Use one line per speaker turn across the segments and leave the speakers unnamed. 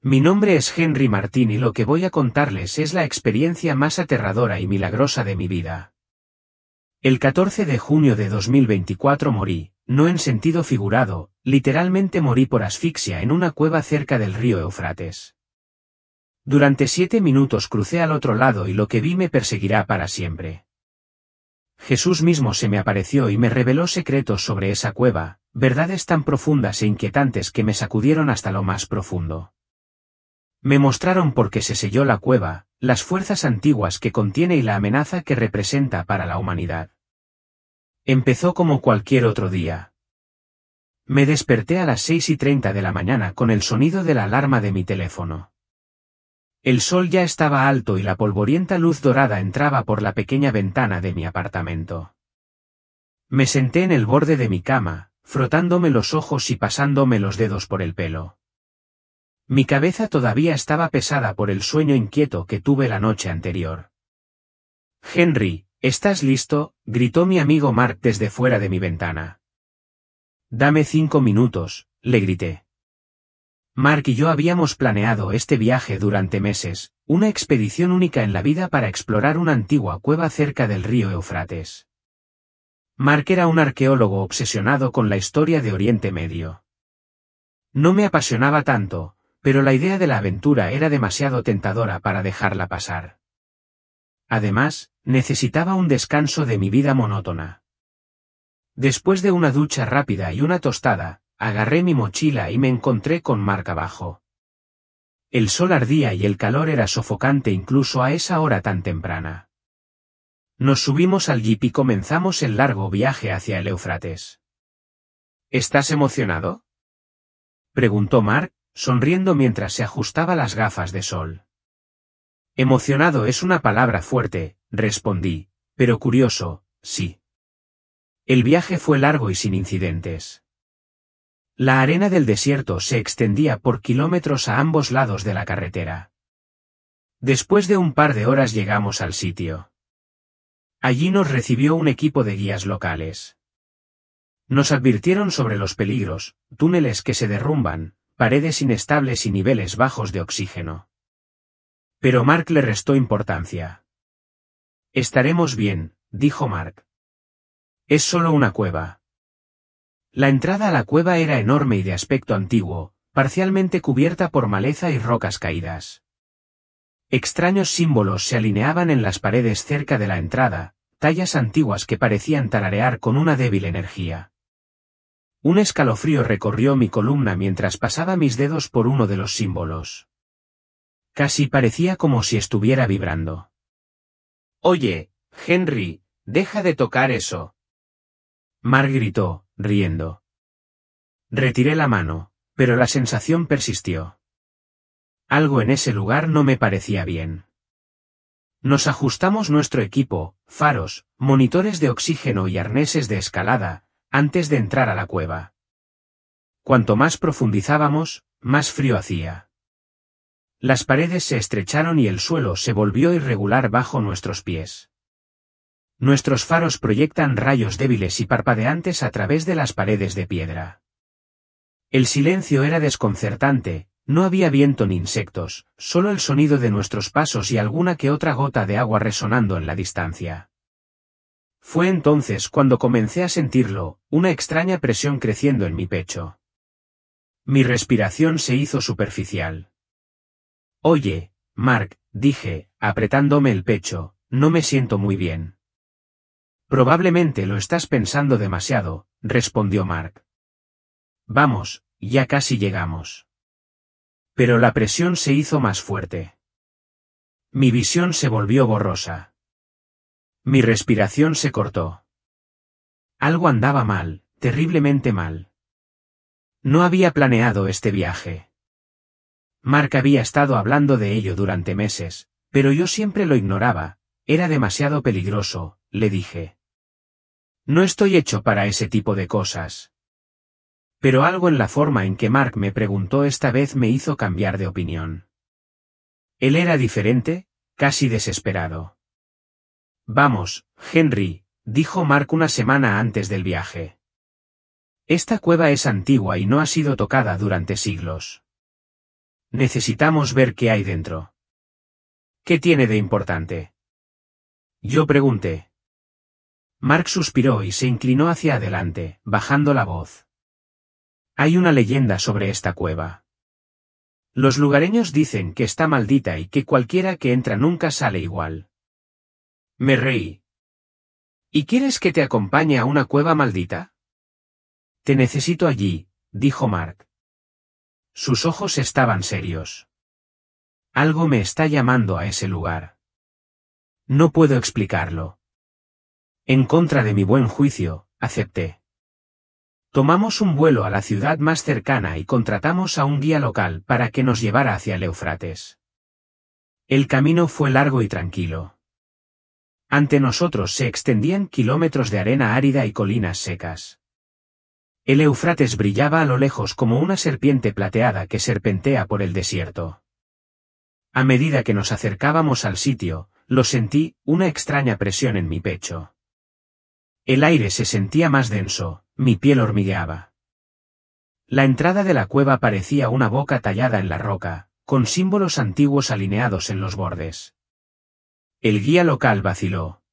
Mi nombre es Henry Martín y lo que voy a contarles es la experiencia más aterradora y milagrosa de mi vida. El 14 de junio de 2024 morí, no en sentido figurado, literalmente morí por asfixia en una cueva cerca del río Éufrates. Durante 7 minutos crucé al otro lado y lo que vi me perseguirá para siempre. Jesús mismo se me apareció y me reveló secretos sobre esa cueva, verdades tan profundas e inquietantes que me sacudieron hasta lo más profundo. Me mostraron por qué se selló la cueva, las fuerzas antiguas que contiene y la amenaza que representa para la humanidad. Empezó como cualquier otro día. Me desperté a las 6:30 de la mañana con el sonido de la alarma de mi teléfono. El sol ya estaba alto y la polvorienta luz dorada entraba por la pequeña ventana de mi apartamento. Me senté en el borde de mi cama, frotándome los ojos y pasándome los dedos por el pelo. Mi cabeza todavía estaba pesada por el sueño inquieto que tuve la noche anterior. «Henry, ¿estás listo?», gritó mi amigo Mark desde fuera de mi ventana. «Dame 5 minutos», le grité. Mark y yo habíamos planeado este viaje durante meses, una expedición única en la vida para explorar una antigua cueva cerca del río Éufrates. Mark era un arqueólogo obsesionado con la historia de Oriente Medio. No me apasionaba tanto, pero la idea de la aventura era demasiado tentadora para dejarla pasar. Además, necesitaba un descanso de mi vida monótona. Después de una ducha rápida y una tostada, agarré mi mochila y me encontré con Mark abajo. El sol ardía y el calor era sofocante incluso a esa hora tan temprana. Nos subimos al jeep y comenzamos el largo viaje hacia el Éufrates. ¿Estás emocionado?, preguntó Mark, sonriendo mientras se ajustaba las gafas de sol. Emocionado es una palabra fuerte, respondí, pero curioso, sí. El viaje fue largo y sin incidentes. La arena del desierto se extendía por kilómetros a ambos lados de la carretera. Después de un par de horas llegamos al sitio. Allí nos recibió un equipo de guías locales. Nos advirtieron sobre los peligros, túneles que se derrumban, paredes inestables y niveles bajos de oxígeno. Pero Mark le restó importancia. «Estaremos bien», dijo Mark. «Es solo una cueva». La entrada a la cueva era enorme y de aspecto antiguo, parcialmente cubierta por maleza y rocas caídas. Extraños símbolos se alineaban en las paredes cerca de la entrada, tallas antiguas que parecían tararear con una débil energía. Un escalofrío recorrió mi columna mientras pasaba mis dedos por uno de los símbolos. Casi parecía como si estuviera vibrando. «Oye, Henry, deja de tocar eso», Mark gritó, riendo. Retiré la mano, pero la sensación persistió. Algo en ese lugar no me parecía bien. Nos ajustamos nuestro equipo, faros, monitores de oxígeno y arneses de escalada, antes de entrar a la cueva. Cuanto más profundizábamos, más frío hacía. Las paredes se estrecharon y el suelo se volvió irregular bajo nuestros pies. Nuestros faros proyectan rayos débiles y parpadeantes a través de las paredes de piedra. El silencio era desconcertante, no había viento ni insectos, solo el sonido de nuestros pasos y alguna que otra gota de agua resonando en la distancia. Fue entonces cuando comencé a sentirlo, una extraña presión creciendo en mi pecho. Mi respiración se hizo superficial. «Oye, Mark», dije, apretándome el pecho, «no me siento muy bien». «Probablemente lo estás pensando demasiado», respondió Mark. «Vamos, ya casi llegamos». Pero la presión se hizo más fuerte. Mi visión se volvió borrosa. Mi respiración se cortó. Algo andaba mal, terriblemente mal. No había planeado este viaje. Mark había estado hablando de ello durante meses, pero yo siempre lo ignoraba. Era demasiado peligroso, le dije. «No estoy hecho para ese tipo de cosas». Pero algo en la forma en que Mark me preguntó esta vez me hizo cambiar de opinión. Él era diferente, casi desesperado. «Vamos, Henry», dijo Mark una semana antes del viaje. «Esta cueva es antigua y no ha sido tocada durante siglos. Necesitamos ver qué hay dentro. ¿Qué tiene de importante? Yo pregunté. Mark suspiró y se inclinó hacia adelante, bajando la voz. Hay una leyenda sobre esta cueva. Los lugareños dicen que está maldita y que cualquiera que entra nunca sale igual. Me reí. ¿Y quieres que te acompañe a una cueva maldita? Te necesito allí, dijo Mark. Sus ojos estaban serios. Algo me está llamando a ese lugar. No puedo explicarlo. En contra de mi buen juicio, acepté. Tomamos un vuelo a la ciudad más cercana y contratamos a un guía local para que nos llevara hacia el Éufrates. El camino fue largo y tranquilo. Ante nosotros se extendían kilómetros de arena árida y colinas secas. El Éufrates brillaba a lo lejos como una serpiente plateada que serpentea por el desierto. A medida que nos acercábamos al sitio, lo sentí, una extraña presión en mi pecho. El aire se sentía más denso, mi piel hormigueaba. La entrada de la cueva parecía una boca tallada en la roca, con símbolos antiguos alineados en los bordes. El guía local vaciló.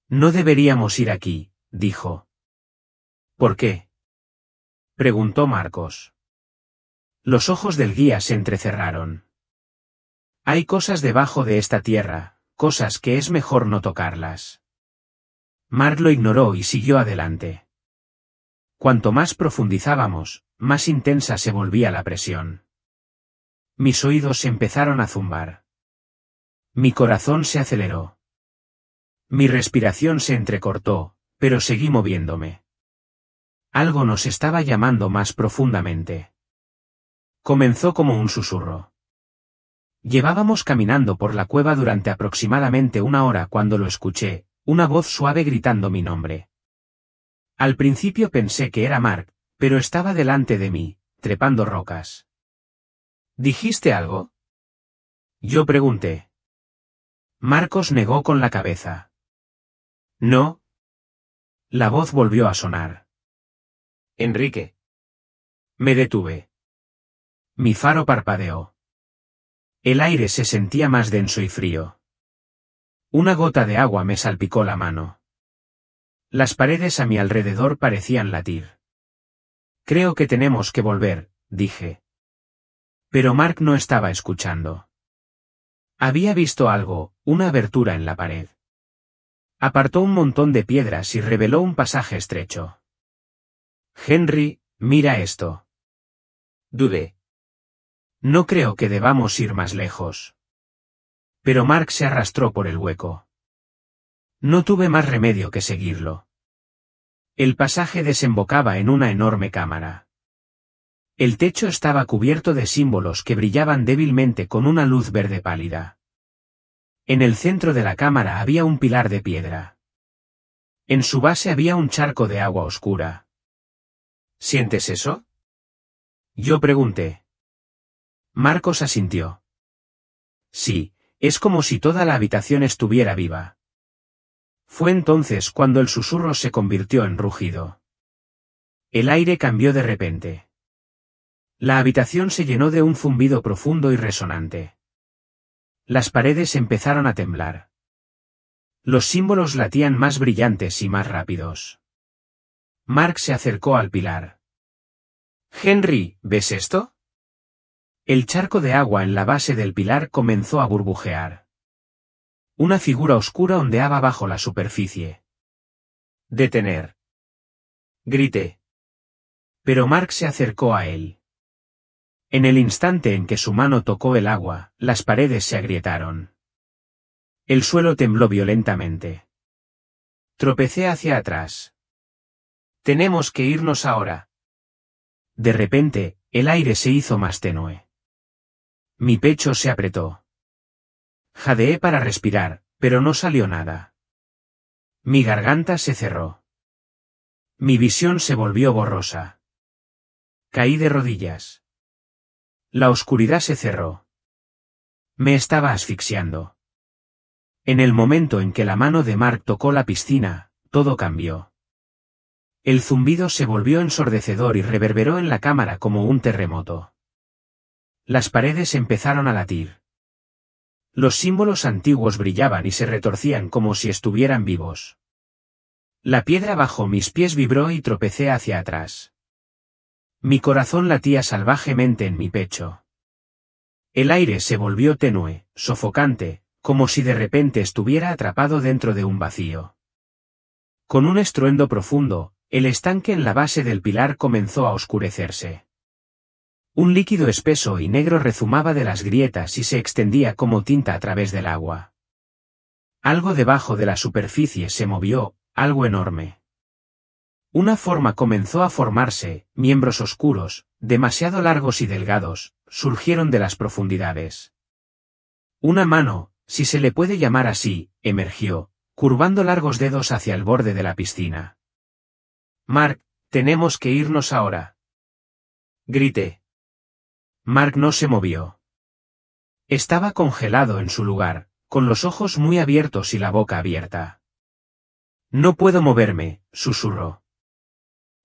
No deberíamos ir aquí, dijo. ¿Por qué? Preguntó Marcos. Los ojos del guía se entrecerraron. Hay cosas debajo de esta tierra, cosas que es mejor no tocarlas. Mark lo ignoró y siguió adelante. Cuanto más profundizábamos, más intensa se volvía la presión. Mis oídos empezaron a zumbar. Mi corazón se aceleró. Mi respiración se entrecortó, pero seguí moviéndome. Algo nos estaba llamando más profundamente. Comenzó como un susurro. Llevábamos caminando por la cueva durante aproximadamente una hora cuando lo escuché, una voz suave gritando mi nombre. Al principio pensé que era Mark, pero estaba delante de mí, trepando rocas. ¿Dijiste algo? Yo pregunté. Marcos negó con la cabeza. No. La voz volvió a sonar. Enrique. Me detuve. Mi faro parpadeó. El aire se sentía más denso y frío. Una gota de agua me salpicó la mano. Las paredes a mi alrededor parecían latir. Creo que tenemos que volver, dije. Pero Mark no estaba escuchando. Había visto algo, una abertura en la pared. Apartó un montón de piedras y reveló un pasaje estrecho. Henry, mira esto. Dudé. No creo que debamos ir más lejos. Pero Mark se arrastró por el hueco. No tuve más remedio que seguirlo. El pasaje desembocaba en una enorme cámara. El techo estaba cubierto de símbolos que brillaban débilmente con una luz verde pálida. En el centro de la cámara había un pilar de piedra. En su base había un charco de agua oscura. ¿Sientes eso? Yo pregunté. Marcos asintió. Sí, es como si toda la habitación estuviera viva. Fue entonces cuando el susurro se convirtió en rugido. El aire cambió de repente. La habitación se llenó de un zumbido profundo y resonante. Las paredes empezaron a temblar. Los símbolos latían más brillantes y más rápidos. Mark se acercó al pilar. Henry, ¿ves esto? El charco de agua en la base del pilar comenzó a burbujear. Una figura oscura ondeaba bajo la superficie. Detener. Grité. Pero Mark se acercó a él. En el instante en que su mano tocó el agua, las paredes se agrietaron. El suelo tembló violentamente. Tropecé hacia atrás. Tenemos que irnos ahora. De repente, el aire se hizo más tenue. Mi pecho se apretó. Jadeé para respirar, pero no salió nada. Mi garganta se cerró. Mi visión se volvió borrosa. Caí de rodillas. La oscuridad se cerró. Me estaba asfixiando. En el momento en que la mano de Mark tocó la piscina, todo cambió. El zumbido se volvió ensordecedor y reverberó en la cámara como un terremoto. Las paredes empezaron a latir. Los símbolos antiguos brillaban y se retorcían como si estuvieran vivos. La piedra bajo mis pies vibró y tropecé hacia atrás. Mi corazón latía salvajemente en mi pecho. El aire se volvió tenue, sofocante, como si de repente estuviera atrapado dentro de un vacío. Con un estruendo profundo, el estanque en la base del pilar comenzó a oscurecerse. Un líquido espeso y negro rezumaba de las grietas y se extendía como tinta a través del agua. Algo debajo de la superficie se movió, algo enorme. Una forma comenzó a formarse, miembros oscuros, demasiado largos y delgados, surgieron de las profundidades. Una mano, si se le puede llamar así, emergió, curvando largos dedos hacia el borde de la piscina. «Mark, tenemos que irnos ahora», grité. Mark no se movió. Estaba congelado en su lugar, con los ojos muy abiertos y la boca abierta. «No puedo moverme», susurró.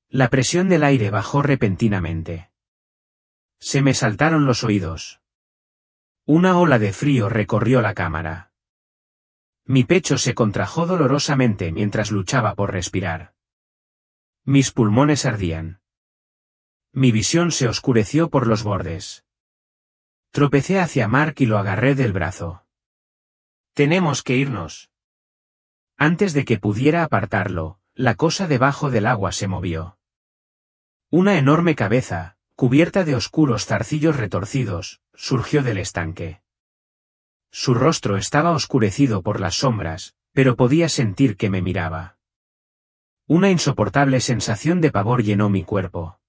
La presión del aire bajó repentinamente. Se me saltaron los oídos. Una ola de frío recorrió la cámara. Mi pecho se contrajo dolorosamente mientras luchaba por respirar. Mis pulmones ardían. Mi visión se oscureció por los bordes. Tropecé hacia Mark y lo agarré del brazo. «Tenemos que irnos». Antes de que pudiera apartarlo, la cosa debajo del agua se movió. Una enorme cabeza, cubierta de oscuros zarcillos retorcidos, surgió del estanque. Su rostro estaba oscurecido por las sombras, pero podía sentir que me miraba. Una insoportable sensación de pavor llenó mi cuerpo.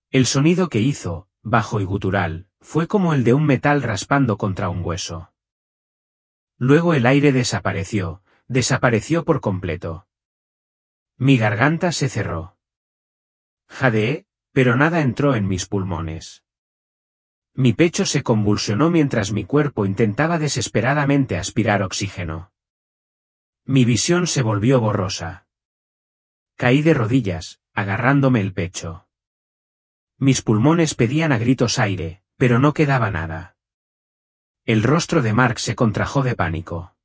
El sonido que hizo, bajo y gutural, fue como el de un metal raspando contra un hueso. Luego el aire desapareció por completo. Mi garganta se cerró. Jadeé, pero nada entró en mis pulmones. Mi pecho se convulsionó mientras mi cuerpo intentaba desesperadamente aspirar oxígeno. Mi visión se volvió borrosa. Caí de rodillas, agarrándome el pecho. Mis pulmones pedían a gritos aire, pero no quedaba nada. El rostro de Mark se contrajo de pánico.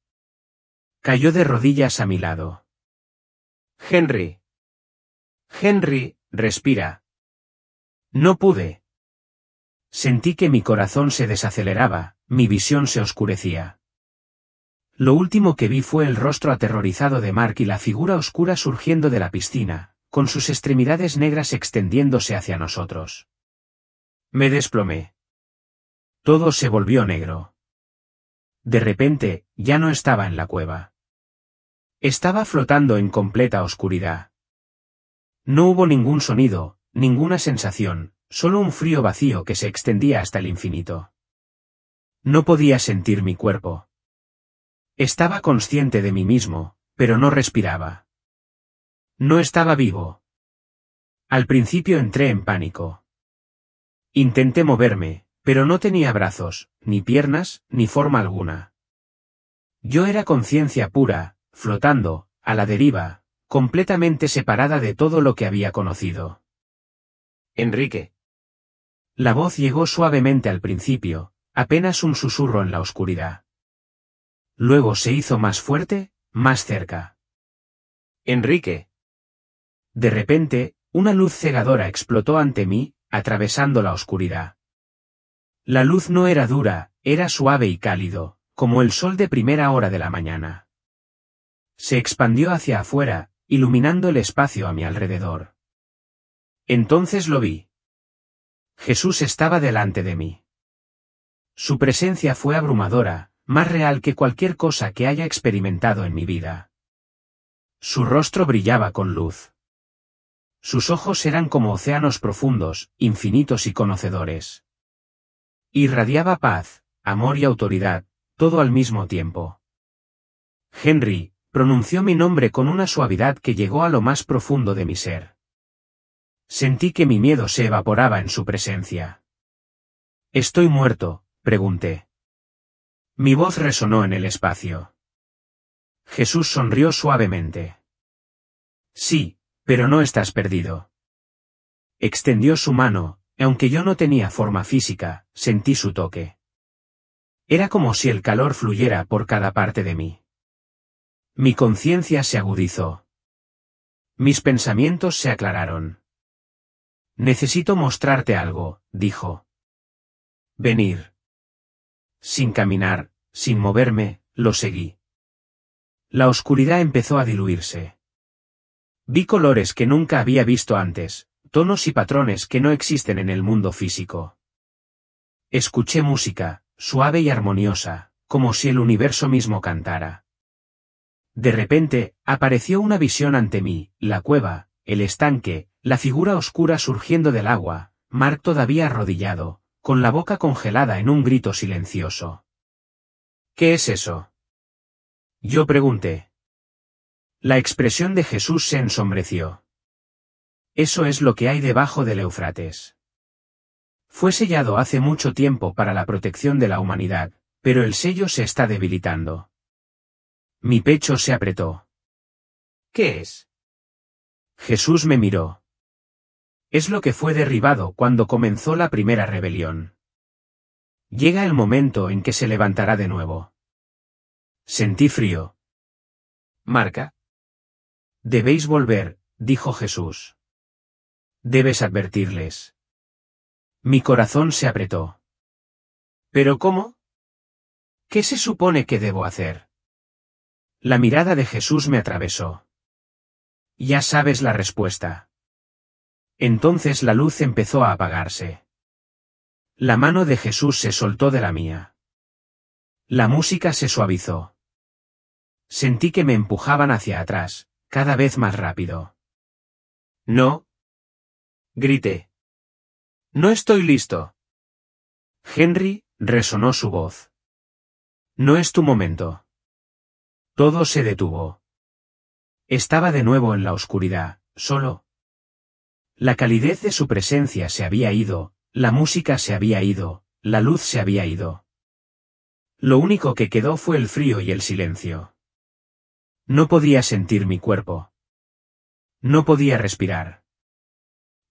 Cayó de rodillas a mi lado. «Henry. Henry, respira». No pude. Sentí que mi corazón se desaceleraba, mi visión se oscurecía. Lo último que vi fue el rostro aterrorizado de Mark y la figura oscura surgiendo de la piscina, con sus extremidades negras extendiéndose hacia nosotros. Me desplomé. Todo se volvió negro. De repente, ya no estaba en la cueva. Estaba flotando en completa oscuridad. No hubo ningún sonido, ninguna sensación, solo un frío vacío que se extendía hasta el infinito. No podía sentir mi cuerpo. Estaba consciente de mí mismo, pero no respiraba. No estaba vivo. Al principio entré en pánico. Intenté moverme, pero no tenía brazos, ni piernas, ni forma alguna. Yo era conciencia pura, flotando, a la deriva, completamente separada de todo lo que había conocido. «Enrique». La voz llegó suavemente al principio, apenas un susurro en la oscuridad. Luego se hizo más fuerte, más cerca. «Enrique». De repente, una luz cegadora explotó ante mí, atravesando la oscuridad. La luz no era dura, era suave y cálido, como el sol de primera hora de la mañana. Se expandió hacia afuera, iluminando el espacio a mi alrededor. Entonces lo vi. Jesús estaba delante de mí. Su presencia fue abrumadora, más real que cualquier cosa que haya experimentado en mi vida. Su rostro brillaba con luz. Sus ojos eran como océanos profundos, infinitos y conocedores. Irradiaba paz, amor y autoridad, todo al mismo tiempo. «Henry», pronunció mi nombre con una suavidad que llegó a lo más profundo de mi ser. Sentí que mi miedo se evaporaba en su presencia. «¿Estoy muerto?», pregunté. Mi voz resonó en el espacio. Jesús sonrió suavemente. «Sí, pero no estás perdido». Extendió su mano, Aunque yo no tenía forma física, sentí su toque. Era como si el calor fluyera por cada parte de mí. Mi conciencia se agudizó. Mis pensamientos se aclararon. Necesito mostrarte algo, dijo. Venir. Sin caminar, sin moverme, lo seguí. La oscuridad empezó a diluirse. Vi colores que nunca había visto antes, tonos y patrones que no existen en el mundo físico. Escuché música, suave y armoniosa, como si el universo mismo cantara. De repente, apareció una visión ante mí, la cueva, el estanque, la figura oscura surgiendo del agua, Mark todavía arrodillado, con la boca congelada en un grito silencioso. ¿Qué es eso? Yo pregunté. La expresión de Jesús se ensombreció. Eso es lo que hay debajo del Éufrates. Fue sellado hace mucho tiempo para la protección de la humanidad, pero el sello se está debilitando. Mi pecho se apretó. ¿Qué es? Jesús me miró. Es lo que fue derribado cuando comenzó la primera rebelión. Llega el momento en que se levantará de nuevo. Sentí frío. Marca. Debéis volver, dijo Jesús. Debes advertirles. Mi corazón se apretó. ¿Pero cómo? ¿Qué se supone que debo hacer? La mirada de Jesús me atravesó. Ya sabes la respuesta. Entonces la luz empezó a apagarse. La mano de Jesús se soltó de la mía. La música se suavizó. Sentí que me empujaban hacia atrás, cada vez más rápido. No. Grité. No estoy listo. Henry, resonó su voz. No es tu momento. Todo se detuvo. Estaba de nuevo en la oscuridad, solo. La calidez de su presencia se había ido, la música se había ido, la luz se había ido. Lo único que quedó fue el frío y el silencio. No podía sentir mi cuerpo. No podía respirar.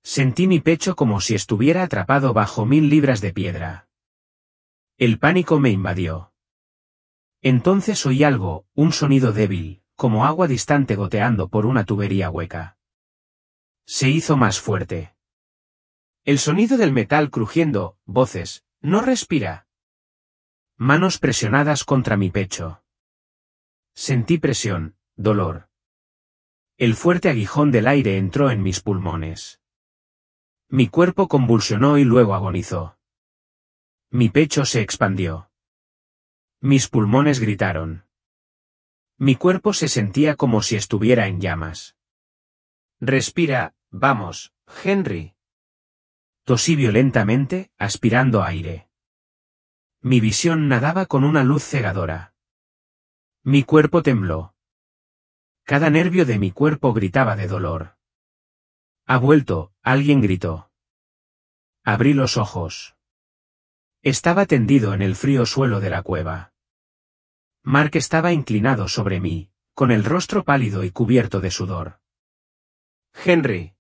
Sentí mi pecho como si estuviera atrapado bajo 1000 libras de piedra. El pánico me invadió. Entonces oí algo, un sonido débil, como agua distante goteando por una tubería hueca. Se hizo más fuerte. El sonido del metal crujiendo, voces, no respira. Manos presionadas contra mi pecho. Sentí presión, dolor. El fuerte aguijón del aire entró en mis pulmones. Mi cuerpo convulsionó y luego agonizó. Mi pecho se expandió. Mis pulmones gritaron. Mi cuerpo se sentía como si estuviera en llamas. Respira, vamos, Henry. Tosí violentamente, aspirando aire. Mi visión nadaba con una luz cegadora. Mi cuerpo tembló. Cada nervio de mi cuerpo gritaba de dolor. Ha vuelto, alguien gritó. Abrí los ojos. Estaba tendido en el frío suelo de la cueva. Mark estaba inclinado sobre mí, con el rostro pálido y cubierto de sudor. Henry.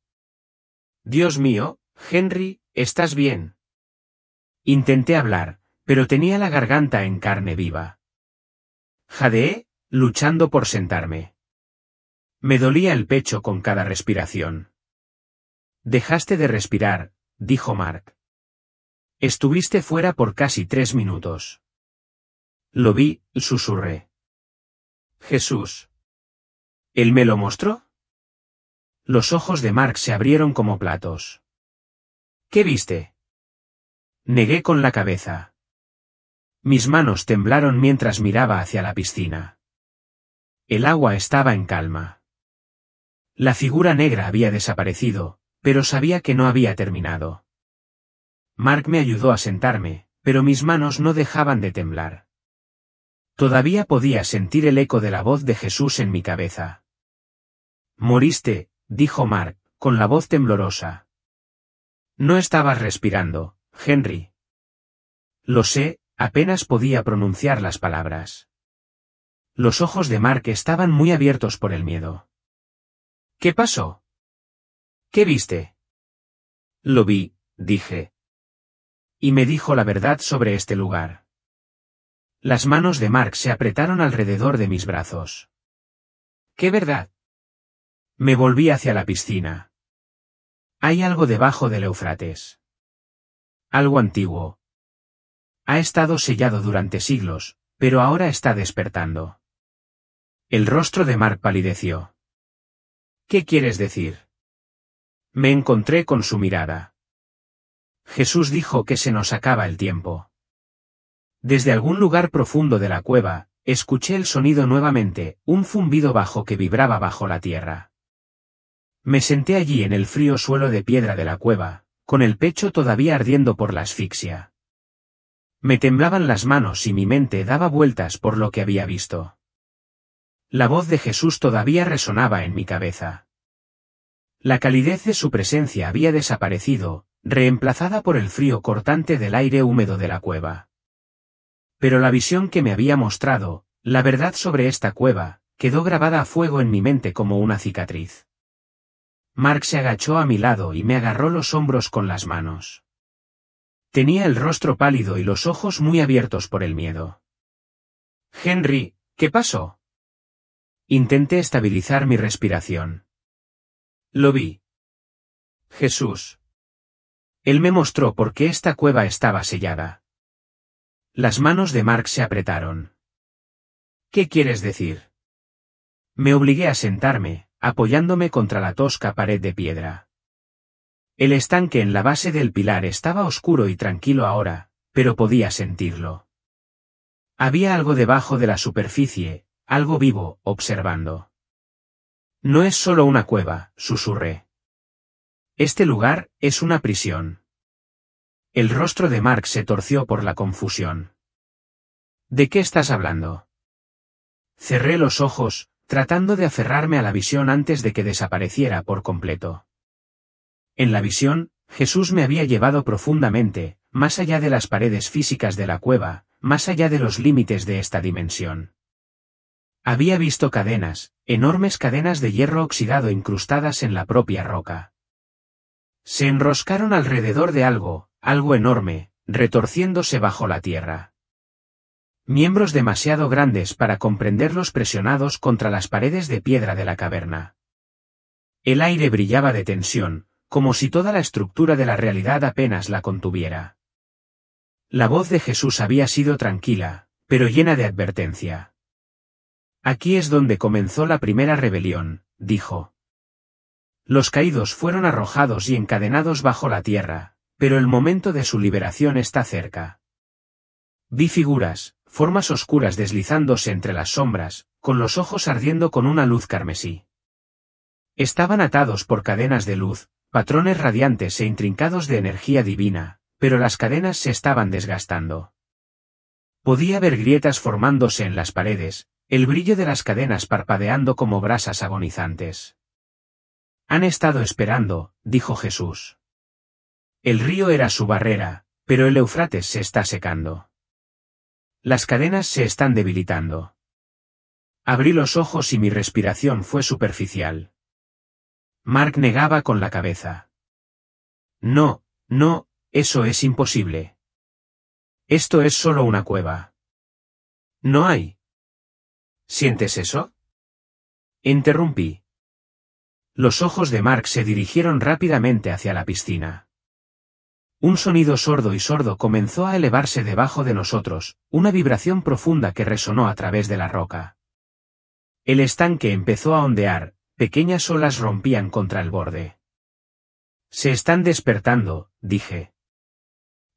Dios mío, Henry, ¿estás bien? Intenté hablar, pero tenía la garganta en carne viva. Jadeé, luchando por sentarme. Me dolía el pecho con cada respiración. Dejaste de respirar, dijo Mark. Estuviste fuera por casi 3 minutos. Lo vi, susurré. Jesús. ¿Él me lo mostró? Los ojos de Mark se abrieron como platos. ¿Qué viste? Negué con la cabeza. Mis manos temblaron mientras miraba hacia la piscina. El agua estaba en calma. La figura negra había desaparecido, pero sabía que no había terminado. Mark me ayudó a sentarme, pero mis manos no dejaban de temblar. Todavía podía sentir el eco de la voz de Jesús en mi cabeza. Moriste, dijo Mark, con la voz temblorosa. No estabas respirando, Henry. Lo sé, apenas podía pronunciar las palabras. Los ojos de Mark estaban muy abiertos por el miedo. ¿Qué pasó? ¿Qué viste? Lo vi, dije. Y me dijo la verdad sobre este lugar. Las manos de Mark se apretaron alrededor de mis brazos. ¿Qué verdad? Me volví hacia la piscina. Hay algo debajo del Éufrates. Algo antiguo. Ha estado sellado durante siglos, pero ahora está despertando. El rostro de Mark palideció. ¿Qué quieres decir? Me encontré con su mirada. Jesús dijo que se nos acaba el tiempo. Desde algún lugar profundo de la cueva, escuché el sonido nuevamente, un zumbido bajo que vibraba bajo la tierra. Me senté allí en el frío suelo de piedra de la cueva, con el pecho todavía ardiendo por la asfixia. Me temblaban las manos y mi mente daba vueltas por lo que había visto. La voz de Jesús todavía resonaba en mi cabeza. La calidez de su presencia había desaparecido, reemplazada por el frío cortante del aire húmedo de la cueva. Pero la visión que me había mostrado, la verdad sobre esta cueva, quedó grabada a fuego en mi mente como una cicatriz. Mark se agachó a mi lado y me agarró los hombros con las manos. Tenía el rostro pálido y los ojos muy abiertos por el miedo. Henry, ¿qué pasó? Intenté estabilizar mi respiración. Lo vi. Jesús. Él me mostró por qué esta cueva estaba sellada. Las manos de Mark se apretaron. ¿Qué quieres decir? Me obligué a sentarme, apoyándome contra la tosca pared de piedra. El estanque en la base del pilar estaba oscuro y tranquilo ahora, pero podía sentirlo. Había algo debajo de la superficie, algo vivo, observando. No es solo una cueva, susurré. Este lugar es una prisión. El rostro de Mark se torció por la confusión. ¿De qué estás hablando? Cerré los ojos, tratando de aferrarme a la visión antes de que desapareciera por completo. En la visión, Jesús me había llevado profundamente, más allá de las paredes físicas de la cueva, más allá de los límites de esta dimensión. Había visto cadenas, enormes cadenas de hierro oxidado incrustadas en la propia roca. Se enroscaron alrededor de algo enorme, retorciéndose bajo la tierra. Miembros demasiado grandes para comprenderlos presionados contra las paredes de piedra de la caverna. El aire brillaba de tensión, como si toda la estructura de la realidad apenas la contuviera. La voz de Jesús había sido tranquila, pero llena de advertencia. Aquí es donde comenzó la primera rebelión, dijo. Los caídos fueron arrojados y encadenados bajo la tierra, pero el momento de su liberación está cerca. Vi figuras, formas oscuras deslizándose entre las sombras, con los ojos ardiendo con una luz carmesí. Estaban atados por cadenas de luz, patrones radiantes e intrincados de energía divina, pero las cadenas se estaban desgastando. Podía ver grietas formándose en las paredes, el brillo de las cadenas parpadeando como brasas agonizantes. Han estado esperando, dijo Jesús. El río era su barrera, pero el Éufrates se está secando. Las cadenas se están debilitando. Abrí los ojos y mi respiración fue superficial. Mark negaba con la cabeza. No, eso es imposible. Esto es solo una cueva. No hay. ¿Sientes eso? Interrumpí. Los ojos de Mark se dirigieron rápidamente hacia la piscina. Un sonido sordo comenzó a elevarse debajo de nosotros, una vibración profunda que resonó a través de la roca. El estanque empezó a ondear, pequeñas olas rompían contra el borde. Se están despertando, dije.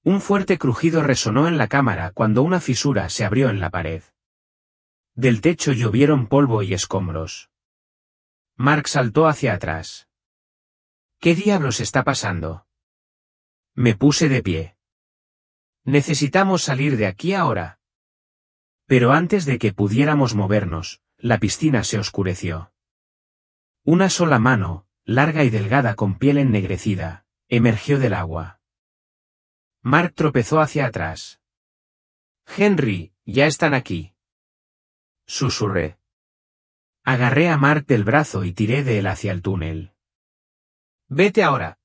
Un fuerte crujido resonó en la cámara cuando una fisura se abrió en la pared. Del techo llovieron polvo y escombros. Mark saltó hacia atrás. ¿Qué diablos está pasando? Me puse de pie. Necesitamos salir de aquí ahora. Pero antes de que pudiéramos movernos, la piscina se oscureció. Una sola mano, larga y delgada con piel ennegrecida, emergió del agua. Mark tropezó hacia atrás. Henry, ya están aquí. Susurré. Agarré a Mark del brazo y tiré de él hacia el túnel. Vete ahora.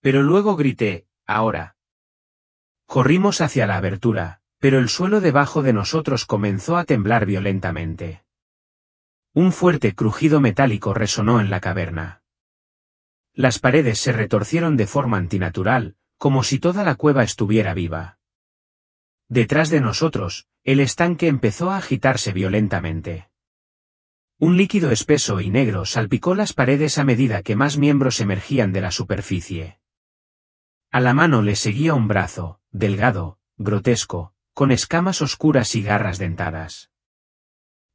Pero luego grité, ahora. Corrimos hacia la abertura, pero el suelo debajo de nosotros comenzó a temblar violentamente. Un fuerte crujido metálico resonó en la caverna. Las paredes se retorcieron de forma antinatural, como si toda la cueva estuviera viva. Detrás de nosotros, el estanque empezó a agitarse violentamente. Un líquido espeso y negro salpicó las paredes a medida que más miembros emergían de la superficie. A la mano le seguía un brazo, delgado, grotesco, con escamas oscuras y garras dentadas.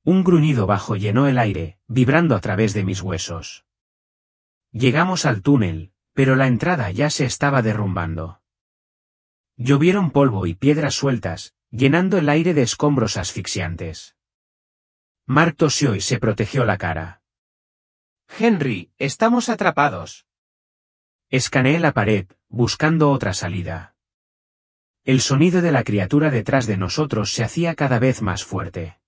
Un gruñido bajo llenó el aire, vibrando a través de mis huesos. Llegamos al túnel, pero la entrada ya se estaba derrumbando. Llovieron polvo y piedras sueltas, llenando el aire de escombros asfixiantes. Mark tosió y se protegió la cara.
Henry, estamos atrapados.
Escaneé la pared, buscando otra salida. El sonido de la criatura detrás de nosotros se hacía cada vez más fuerte.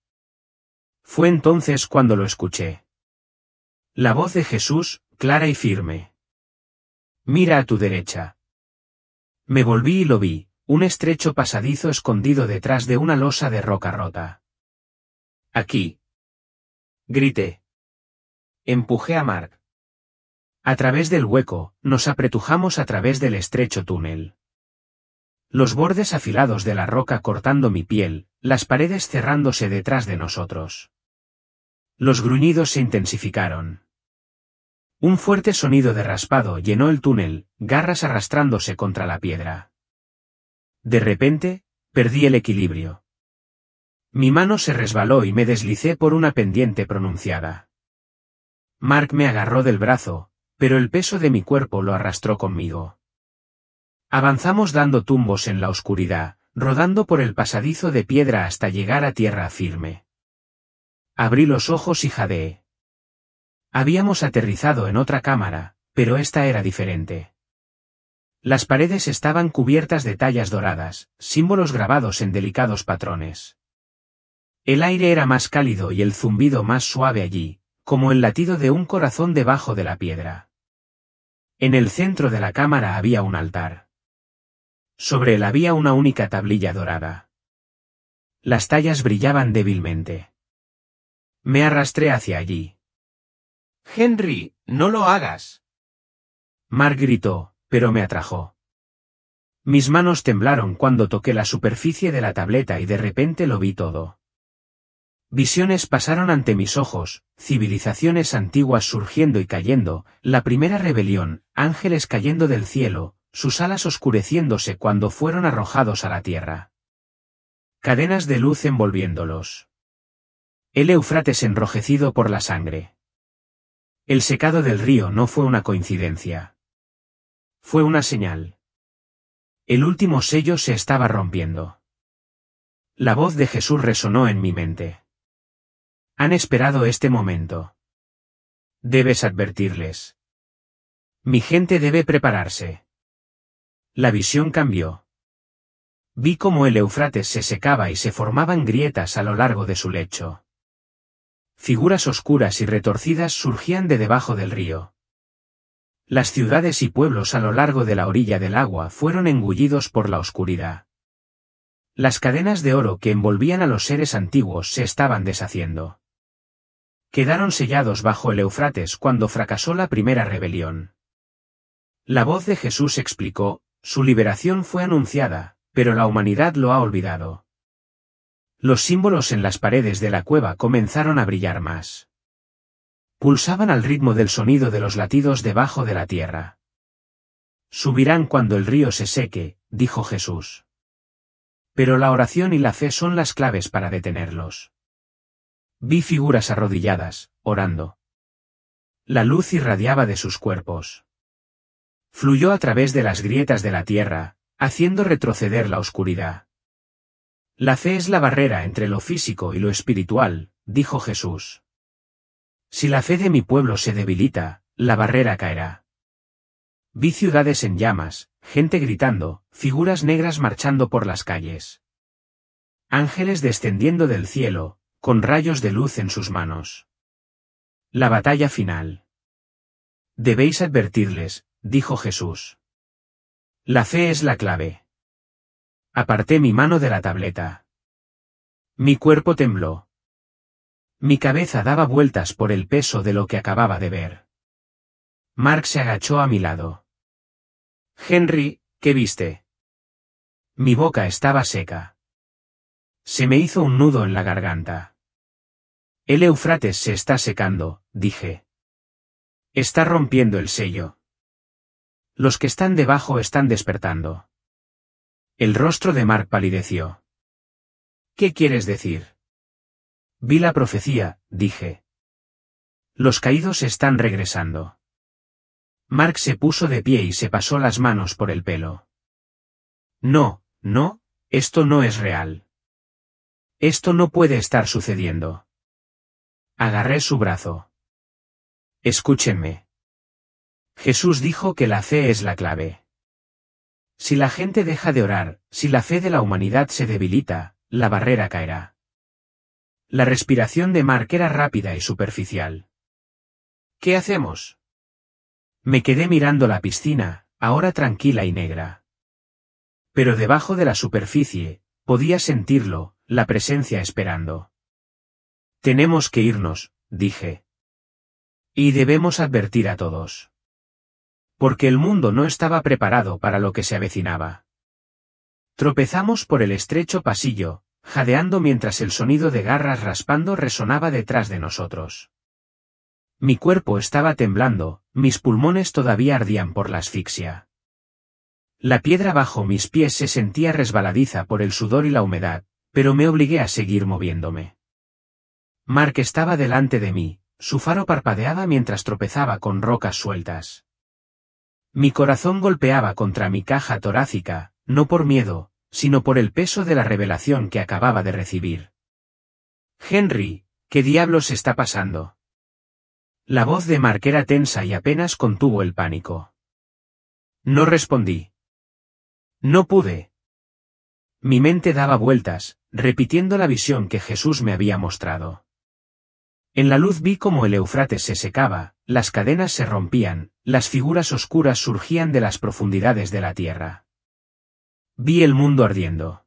Fue entonces cuando lo escuché. La voz de Jesús, clara y firme. Mira a tu derecha. Me volví y lo vi, un estrecho pasadizo escondido detrás de una losa de roca rota. Aquí. Grité. Empujé a Mark. A través del hueco, nos apretujamos a través del estrecho túnel. Los bordes afilados de la roca cortando mi piel, las paredes cerrándose detrás de nosotros. Los gruñidos se intensificaron. Un fuerte sonido de raspado llenó el túnel, garras arrastrándose contra la piedra. De repente, perdí el equilibrio. Mi mano se resbaló y me deslicé por una pendiente pronunciada. Mark me agarró del brazo, pero el peso de mi cuerpo lo arrastró conmigo. Avanzamos dando tumbos en la oscuridad, rodando por el pasadizo de piedra hasta llegar a tierra firme. Abrí los ojos y jadeé. Habíamos aterrizado en otra cámara, pero esta era diferente. Las paredes estaban cubiertas de tallas doradas, símbolos grabados en delicados patrones. El aire era más cálido y el zumbido más suave allí, como el latido de un corazón debajo de la piedra. En el centro de la cámara había un altar. Sobre él había una única tablilla dorada. Las tallas brillaban débilmente. Me arrastré hacia allí.
Henry, no lo hagas.
Mark gritó, pero me atrajo. Mis manos temblaron cuando toqué la superficie de la tableta y de repente lo vi todo. Visiones pasaron ante mis ojos, civilizaciones antiguas surgiendo y cayendo, la primera rebelión, ángeles cayendo del cielo, sus alas oscureciéndose cuando fueron arrojados a la tierra. Cadenas de luz envolviéndolos. El Éufrates enrojecido por la sangre. El secado del río no fue una coincidencia. Fue una señal. El último sello se estaba rompiendo. La voz de Jesús resonó en mi mente. Han esperado este momento. Debes advertirles. Mi gente debe prepararse. La visión cambió. Vi cómo el Éufrates se secaba y se formaban grietas a lo largo de su lecho. Figuras oscuras y retorcidas surgían de debajo del río. Las ciudades y pueblos a lo largo de la orilla del agua fueron engullidos por la oscuridad. Las cadenas de oro que envolvían a los seres antiguos se estaban deshaciendo. Quedaron sellados bajo el Éufrates cuando fracasó la primera rebelión. La voz de Jesús explicó, su liberación fue anunciada, pero la humanidad lo ha olvidado. Los símbolos en las paredes de la cueva comenzaron a brillar más. Pulsaban al ritmo del sonido de los latidos debajo de la tierra. Subirán cuando el río se seque, dijo Jesús. Pero la oración y la fe son las claves para detenerlos. Vi figuras arrodilladas, orando. La luz irradiaba de sus cuerpos. Fluyó a través de las grietas de la tierra, haciendo retroceder la oscuridad. La fe es la barrera entre lo físico y lo espiritual, dijo Jesús. Si la fe de mi pueblo se debilita, la barrera caerá. Vi ciudades en llamas, gente gritando, figuras negras marchando por las calles. Ángeles descendiendo del cielo, con rayos de luz en sus manos. La batalla final. Debéis advertirles, dijo Jesús. La fe es la clave. Aparté mi mano de la tableta. Mi cuerpo tembló. Mi cabeza daba vueltas por el peso de lo que acababa de ver. Mark se agachó a mi lado. Henry, ¿qué viste? Mi boca estaba seca. Se me hizo un nudo en la garganta. El Éufrates se está secando, dije. Está rompiendo el sello. Los que están debajo están despertando. El rostro de Mark palideció. ¿Qué quieres decir? Vi la profecía, dije. Los caídos están regresando. Mark se puso de pie y se pasó las manos por el pelo. No, esto no es real. Esto no puede estar sucediendo. Agarré su brazo. Escúchenme. Jesús dijo que la fe es la clave. Si la gente deja de orar, si la fe de la humanidad se debilita, la barrera caerá. La respiración de Mark era rápida y superficial. ¿Qué hacemos? Me quedé mirando la piscina, ahora tranquila y negra. Pero debajo de la superficie, podía sentirlo, la presencia esperando. Tenemos que irnos, dije. Y debemos advertir a todos. Porque el mundo no estaba preparado para lo que se avecinaba. Tropezamos por el estrecho pasillo, jadeando mientras el sonido de garras raspando resonaba detrás de nosotros. Mi cuerpo estaba temblando, mis pulmones todavía ardían por la asfixia. La piedra bajo mis pies se sentía resbaladiza por el sudor y la humedad, pero me obligué a seguir moviéndome. Mark estaba delante de mí, su faro parpadeaba mientras tropezaba con rocas sueltas. Mi corazón golpeaba contra mi caja torácica, no por miedo, sino por el peso de la revelación que acababa de recibir. Henry, ¿qué diablos está pasando? La voz de Mark era tensa y apenas contuvo el pánico. No respondí. No pude. Mi mente daba vueltas, repitiendo la visión que Jesús me había mostrado. En la luz vi cómo el Éufrates se secaba, las cadenas se rompían, las figuras oscuras surgían de las profundidades de la tierra. Vi el mundo ardiendo.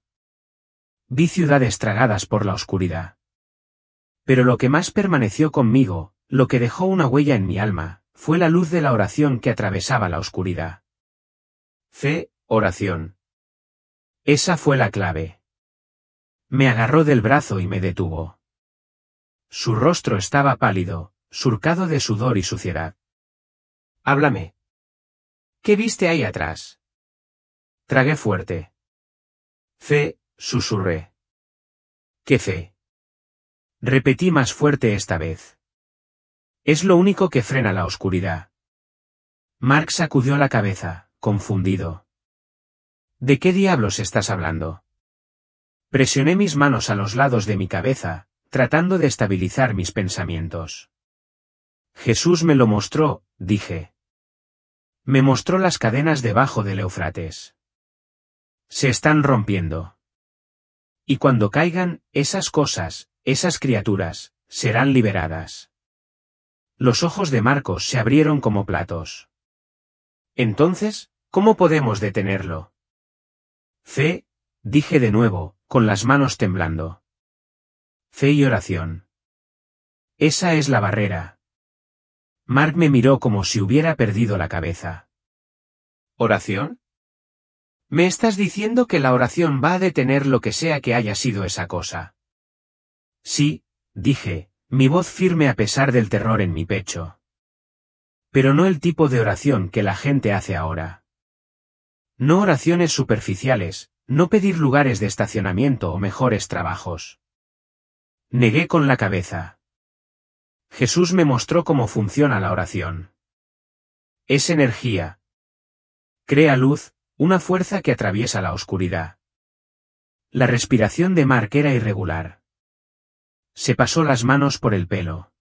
Vi ciudades tragadas por la oscuridad. Pero lo que más permaneció conmigo, lo que dejó una huella en mi alma, fue la luz de la oración que atravesaba la oscuridad. Fe, oración. Esa fue la clave. Me agarró del brazo y me detuvo. Su rostro estaba pálido, surcado de sudor y suciedad. Háblame. ¿Qué viste ahí atrás? Tragué fuerte. Fe, susurré. ¿Qué fe? Repetí más fuerte esta vez. Es lo único que frena la oscuridad. Mark sacudió la cabeza, confundido. ¿De qué diablos estás hablando? Presioné mis manos a los lados de mi cabeza, tratando de estabilizar mis pensamientos. Jesús me lo mostró, dije. Me mostró las cadenas debajo del Éufrates. Se están rompiendo. Y cuando caigan, esas cosas, esas criaturas, serán liberadas. Los ojos de Marcos se abrieron como platos. Entonces, ¿cómo podemos detenerlo? Fe, dije de nuevo, con las manos temblando. Fe y oración. Esa es la barrera. Mark me miró como si hubiera perdido la cabeza. ¿Oración? ¿Me estás diciendo que la oración va a detener lo que sea que haya sido esa cosa? Sí, dije, mi voz firme a pesar del terror en mi pecho. Pero no el tipo de oración que la gente hace ahora. No oraciones superficiales, no pedir lugares de estacionamiento o mejores trabajos. Negué con la cabeza. Jesús me mostró cómo funciona la oración. Es energía. Crea luz, una fuerza que atraviesa la oscuridad. La respiración de Mark era irregular. Se pasó las manos por el pelo.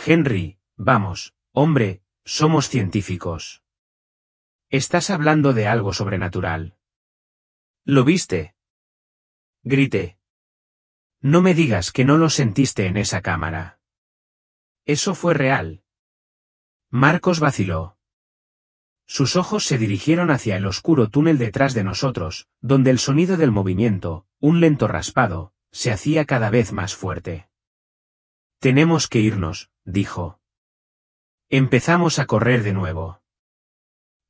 Henry, vamos, hombre, somos científicos. Estás hablando de algo sobrenatural. ¿Lo viste? Grité. No me digas que no lo sentiste en esa cámara. Eso fue real. Marcos vaciló. Sus ojos se dirigieron hacia el oscuro túnel detrás de nosotros, donde el sonido del movimiento, un lento raspado, se hacía cada vez más fuerte. Tenemos que irnos, dijo. Empezamos a correr de nuevo.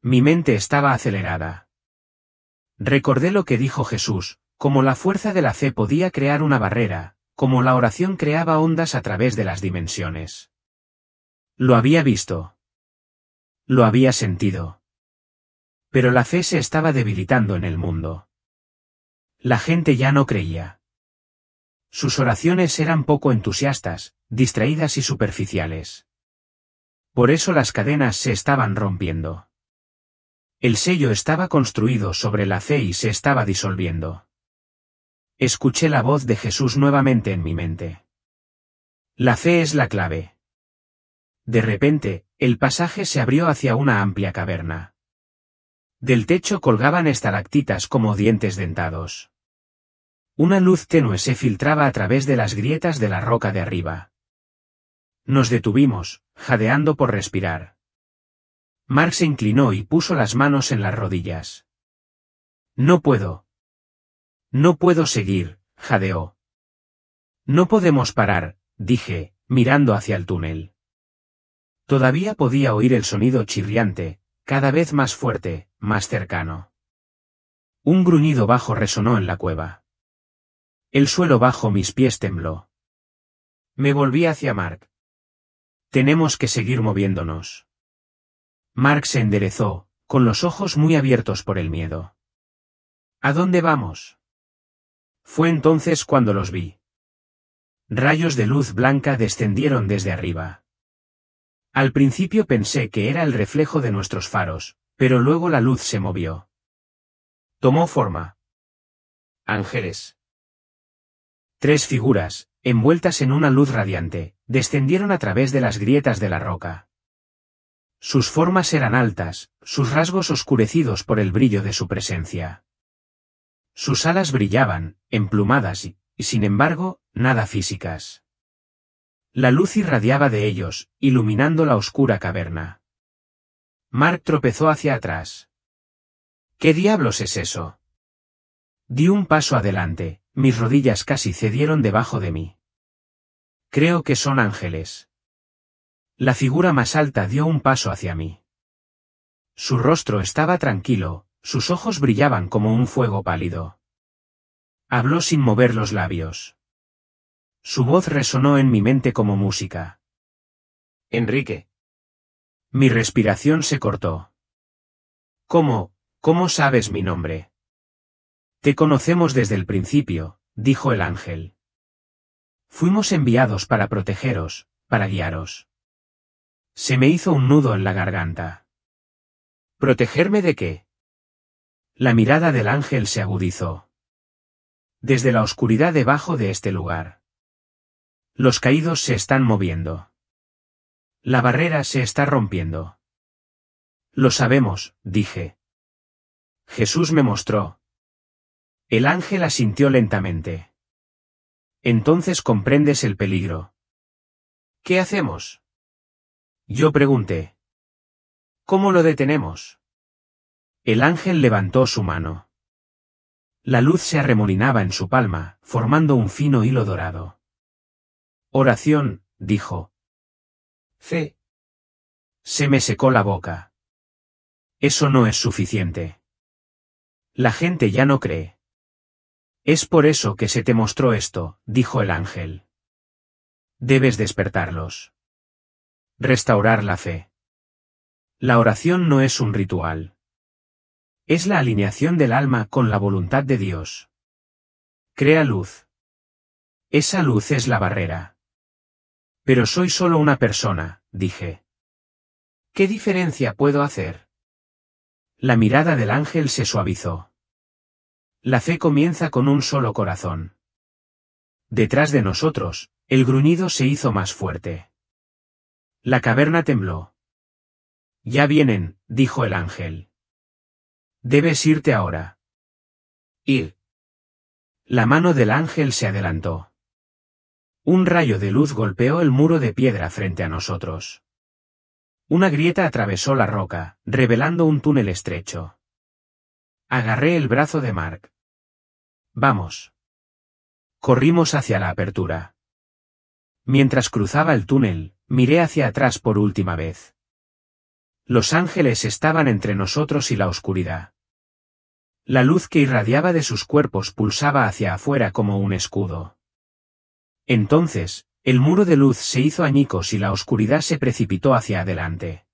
Mi mente estaba acelerada. Recordé lo que dijo Jesús, como la fuerza de la fe podía crear una barrera, como la oración creaba ondas a través de las dimensiones. Lo había visto. Lo había sentido. Pero la fe se estaba debilitando en el mundo. La gente ya no creía. Sus oraciones eran poco entusiastas, distraídas y superficiales. Por eso las cadenas se estaban rompiendo. El sello estaba construido sobre la fe y se estaba disolviendo. Escuché la voz de Jesús nuevamente en mi mente. La fe es la clave. De repente, el pasaje se abrió hacia una amplia caverna. Del techo colgaban estalactitas como dientes dentados. Una luz tenue se filtraba a través de las grietas de la roca de arriba. Nos detuvimos, jadeando por respirar. Mark se inclinó y puso las manos en las rodillas. No puedo. No puedo seguir, jadeó. No podemos parar, dije, mirando hacia el túnel. Todavía podía oír el sonido chirriante, cada vez más fuerte, más cercano. Un gruñido bajo resonó en la cueva. El suelo bajo mis pies tembló. Me volví hacia Mark. Tenemos que seguir moviéndonos. Mark se enderezó, con los ojos muy abiertos por el miedo. ¿A dónde vamos? Fue entonces cuando los vi. Rayos de luz blanca descendieron desde arriba. Al principio pensé que era el reflejo de nuestros faros, pero luego la luz se movió. Tomó forma. Ángeles. 3 figuras, envueltas en una luz radiante, descendieron a través de las grietas de la roca. Sus formas eran altas, sus rasgos oscurecidos por el brillo de su presencia. Sus alas brillaban, emplumadas y, sin embargo, nada físicas. La luz irradiaba de ellos, iluminando la oscura caverna. Mark tropezó hacia atrás. ¿Qué diablos es eso? Di un paso adelante, mis rodillas casi cedieron debajo de mí. Creo que son ángeles. La figura más alta dio un paso hacia mí. Su rostro estaba tranquilo, sus ojos brillaban como un fuego pálido. Habló sin mover los labios. Su voz resonó en mi mente como música. Enrique. Mi respiración se cortó. ¿Cómo sabes mi nombre? Te conocemos desde el principio, dijo el ángel. Fuimos enviados para protegeros, para guiaros. Se me hizo un nudo en la garganta. ¿Protegerme de qué? La mirada del ángel se agudizó. Desde la oscuridad debajo de este lugar. Los caídos se están moviendo. La barrera se está rompiendo. Lo sabemos, dije. Jesús me mostró. El ángel asintió lentamente. Entonces comprendes el peligro. ¿Qué hacemos? Yo pregunté. ¿Cómo lo detenemos? El ángel levantó su mano. La luz se arremolinaba en su palma, formando un fino hilo dorado. Oración, dijo. Fe. Se me secó la boca. Eso no es suficiente. La gente ya no cree. Es por eso que se te mostró esto, dijo el ángel. Debes despertarlos. Restaurar la fe. La oración no es un ritual. Es la alineación del alma con la voluntad de Dios. Crea luz. Esa luz es la barrera. Pero soy solo una persona, dije. ¿Qué diferencia puedo hacer? La mirada del ángel se suavizó. La fe comienza con un solo corazón. Detrás de nosotros, el gruñido se hizo más fuerte. La caverna tembló. Ya vienen, dijo el ángel. Debes irte ahora. Ir. La mano del ángel se adelantó. Un rayo de luz golpeó el muro de piedra frente a nosotros. Una grieta atravesó la roca, revelando un túnel estrecho. Agarré el brazo de Mark. Vamos. Corrimos hacia la apertura. Mientras cruzaba el túnel, miré hacia atrás por última vez. Los ángeles estaban entre nosotros y la oscuridad. La luz que irradiaba de sus cuerpos pulsaba hacia afuera como un escudo. Entonces, el muro de luz se hizo añicos y la oscuridad se precipitó hacia adelante.